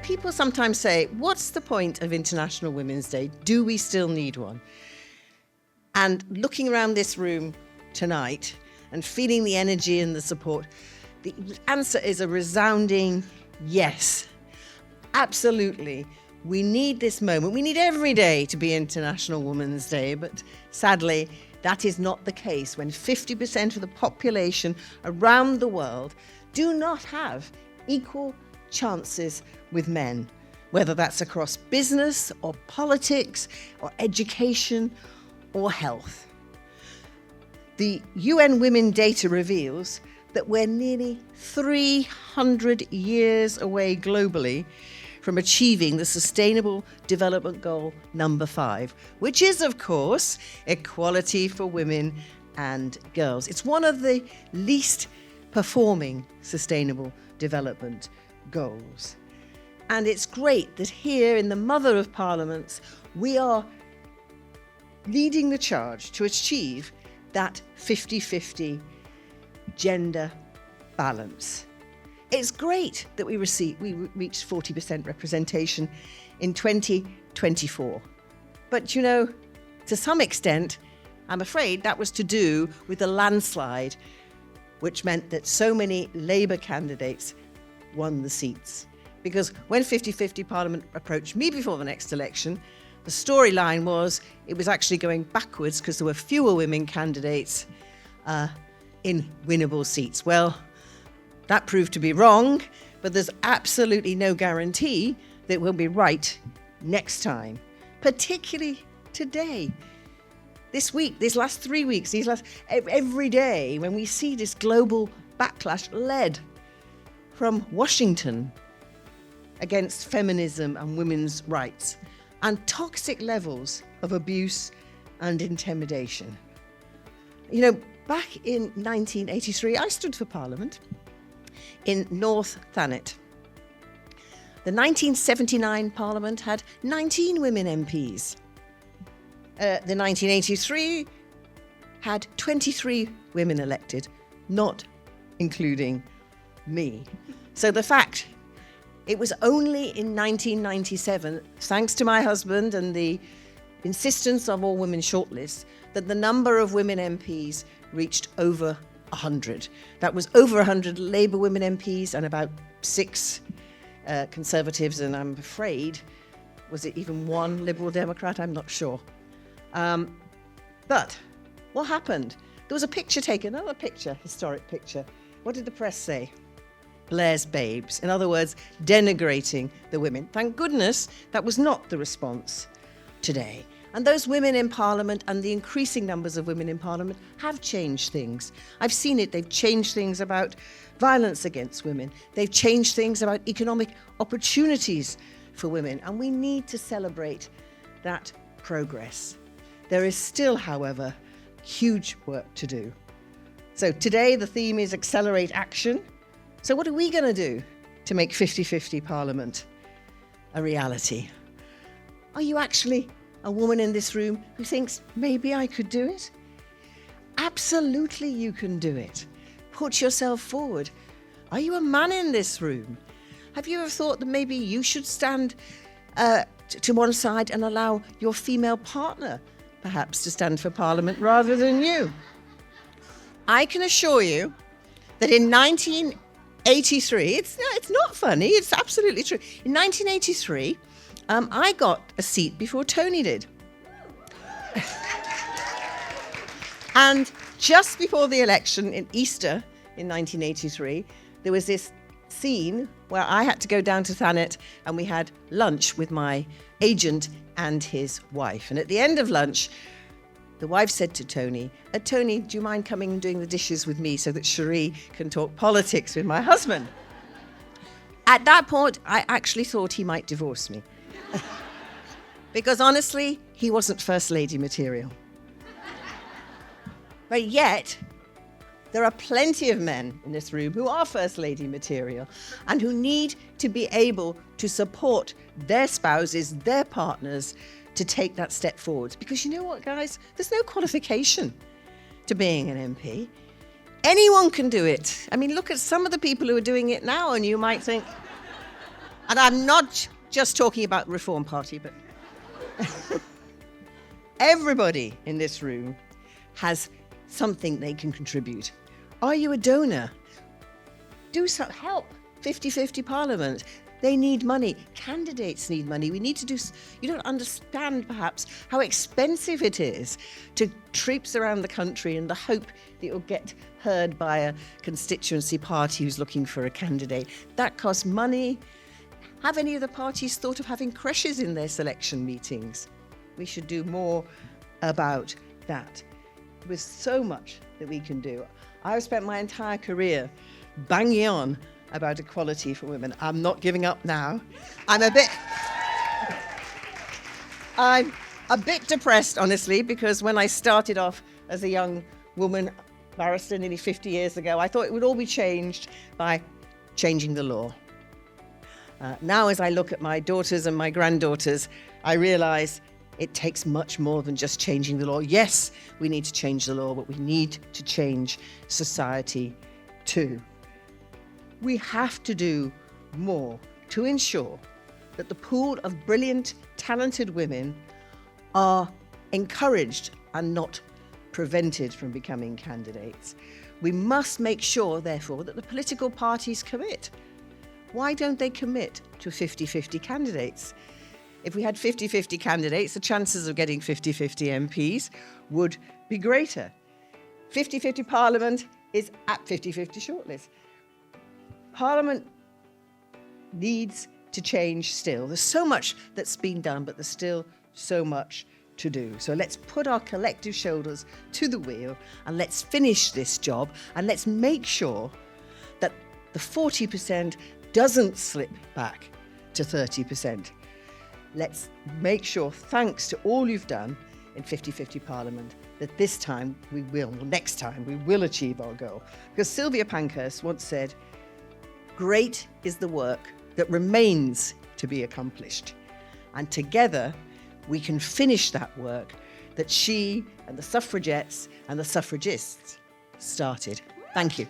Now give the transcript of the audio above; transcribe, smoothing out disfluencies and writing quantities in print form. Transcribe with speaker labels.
Speaker 1: People sometimes say, what's the point of International Women's Day? Do we still need one? And looking around this room tonight and feeling the energy and the support, the answer is a resounding yes. Absolutely. We need this moment. We need every day to be International Women's Day, but sadly, that is not the case when 50% of the population around the world do not have equal chances with men, whether that's across business or politics or education or health. The UN Women data reveals that we're nearly 300 years away globally from achieving the Sustainable Development Goal number 5, which is, of course, equality for women and girls. It's one of the least performing Sustainable Development Goals. And it's great that here in the Mother of Parliaments, we are leading the charge to achieve that 50-50 gender balance. It's great that we reached 40% representation in 2024. But, to some extent, I'm afraid that was to do with a landslide, which meant that so many Labour candidates won the seats. Because when 50-50 Parliament approached me before the next election, the storyline was it was actually going backwards because there were fewer women candidates in winnable seats. Well, that proved to be wrong, but there's absolutely no guarantee that we'll be right next time, particularly today. This week, these last 3 weeks, every day when we see this global backlash led from Washington against feminism and women's rights and toxic levels of abuse and intimidation. Back in 1983, I stood for Parliament in North Thanet. The 1979 Parliament had 19 women MPs. The 1983 had 23 women elected, not including me. So the fact, it was only in 1997, thanks to my husband and the insistence of all women shortlists, that the number of women MPs reached over 100. That was over 100 Labour women MPs and about 6 Conservatives, and I'm afraid, was it even 1 Liberal Democrat? I'm not sure. But what happened? There was a picture taken, another picture, historic picture. What did the press say? Blair's babes. In other words, denigrating the women. Thank goodness that was not the response today. And those women in Parliament and the increasing numbers of women in Parliament have changed things. I've seen it. They've changed things about violence against women. They've changed things about economic opportunities for women. And we need to celebrate that progress. There is still, however, huge work to do. So today the theme is Accelerate Action. So what are we going to do to make 50-50 Parliament a reality? Are you actually a woman in this room who thinks, maybe I could do it? Absolutely you can do it. Put yourself forward. Are you a man in this room? Have you ever thought that maybe you should stand to one side and allow your female partner perhaps to stand for Parliament rather than you? I can assure you that in 1983, it's not funny, it's absolutely true. In 1983, I got a seat before Tony did. And just before the election in Easter in 1983, there was this scene where I had to go down to Thanet and we had lunch with my agent and his wife. And at the end of lunch, the wife said to Tony, Tony, do you mind coming and doing the dishes with me so that Cherie can talk politics with my husband? At that point, I actually thought he might divorce me. Because honestly, he wasn't First Lady material. But yet, there are plenty of men in this room who are First Lady material and who need to be able to support their spouses, their partners, to take that step forward. Because you know what, guys? There's no qualification to being an MP. Anyone can do it. I mean, look at some of the people who are doing it now and you might think, And I'm not just talking about Reform Party, but everybody in this room has something they can contribute. Are you a donor? Do some help. 50-50 Parliament. They need money. Candidates need money. We need to do. You don't understand, perhaps, how expensive it is to traipse around the country in the hope that you'll get heard by a constituency party who's looking for a candidate. That costs money. Have any of the parties thought of having creches in their selection meetings? We should do more about that. There's so much that we can do. I've spent my entire career banging on about equality for women. I'm not giving up now. I'm a bit depressed, honestly, because when I started off as a young woman barrister nearly 50 years ago, I thought it would all be changed by changing the law. Now, as I look at my daughters and my granddaughters, I realise it takes much more than just changing the law. Yes, we need to change the law, but we need to change society too. We have to do more to ensure that the pool of brilliant, talented women are encouraged and not prevented from becoming candidates. We must make sure, therefore, that the political parties commit. Why don't they commit to 50-50 candidates? If we had 50-50 candidates, the chances of getting 50-50 MPs would be greater. 50-50 Parliament is at 50-50 shortlist. Parliament needs to change still. There's so much that's been done, but there's still so much to do. So let's put our collective shoulders to the wheel and let's finish this job and let's make sure that the 40% doesn't slip back to 30%. Let's make sure, thanks to all you've done in 50-50 Parliament, that this time next time we will achieve our goal. Because Sylvia Pankhurst once said, "Great is the work that remains to be accomplished." And together we can finish that work that she and the suffragettes and the suffragists started. Thank you.